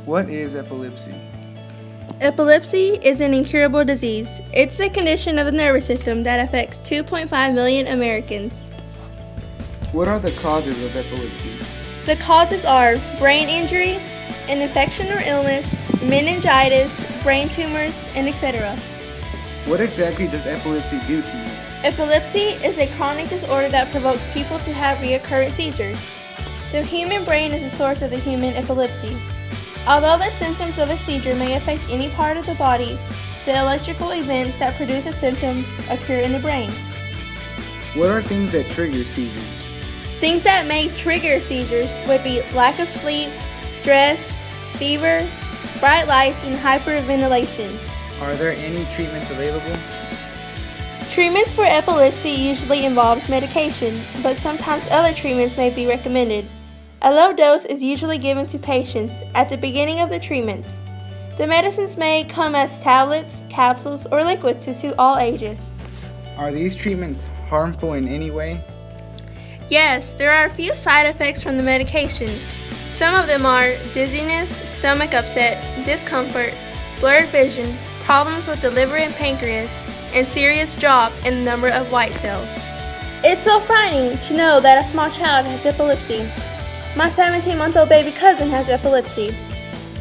What is epilepsy? Epilepsy is an incurable disease. It's a condition of the nervous system that affects 2.5 million Americans. What are the causes of epilepsy? The causes are brain injury, an infection or illness, meningitis, brain tumors, and etc. What exactly does epilepsy do to you? Epilepsy is a chronic disorder that provokes people to have recurrent seizures. The human brain is the source of the human epilepsy. Although the symptoms of a seizure may affect any part of the body, the electrical events that produce the symptoms occur in the brain. What are things that trigger seizures? Things that may trigger seizures would be lack of sleep, stress, fever, bright lights, and hyperventilation. Are there any treatments available? Treatments for epilepsy usually involves medication, but sometimes other treatments may be recommended. A low dose is usually given to patients at the beginning of the treatments. The medicines may come as tablets, capsules, or liquids to suit all ages. Are these treatments harmful in any way? Yes, there are a few side effects from the medication. Some of them are dizziness, stomach upset, discomfort, blurred vision, problems with the liver and pancreas, and serious drop in the number of white cells. It's so frightening to know that a small child has epilepsy. My 17-month-old baby cousin has epilepsy.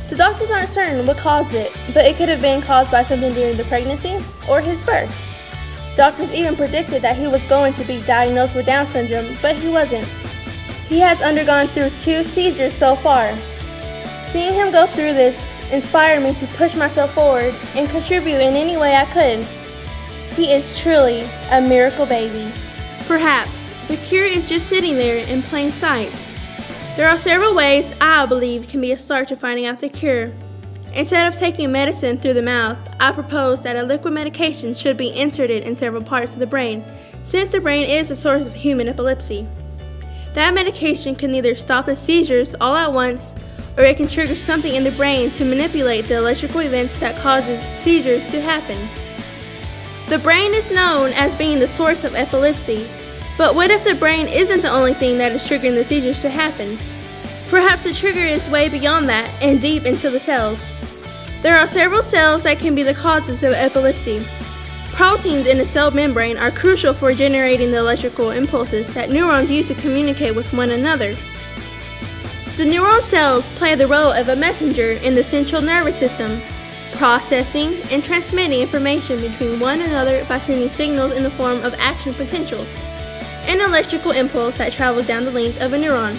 The doctors aren't certain what caused it, but it could have been caused by something during the pregnancy or his birth. Doctors even predicted that he was going to be diagnosed with Down syndrome, but he wasn't. He has undergone through 2 seizures so far. Seeing him go through this inspired me to push myself forward and contribute in any way I could. He is truly a miracle baby. Perhaps the cure is just sitting there in plain sight. There are several ways I believe can be a start to finding out the cure. Instead of taking medicine through the mouth, I propose that a liquid medication should be inserted in several parts of the brain, since the brain is the source of human epilepsy. That medication can either stop the seizures all at once, or it can trigger something in the brain to manipulate the electrical events that causes seizures to happen. The brain is known as being the source of epilepsy, but what if the brain isn't the only thing that is triggering the seizures to happen? Perhaps the trigger is way beyond that and deep into the cells. There are several cells that can be the causes of epilepsy. Proteins in the cell membrane are crucial for generating the electrical impulses that neurons use to communicate with one another. The neuron cells play the role of a messenger in the central nervous system, processing and transmitting information between one another by sending signals in the form of action potentials, an electrical impulse that travels down the length of a neuron.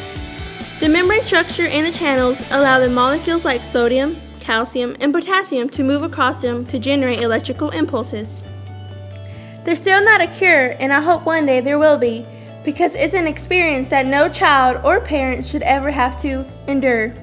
The membrane structure and the channels allow the molecules like sodium, calcium, and potassium to move across them to generate electrical impulses. There's still not a cure, and I hope one day there will be, because it's an experience that no child or parent should ever have to endure.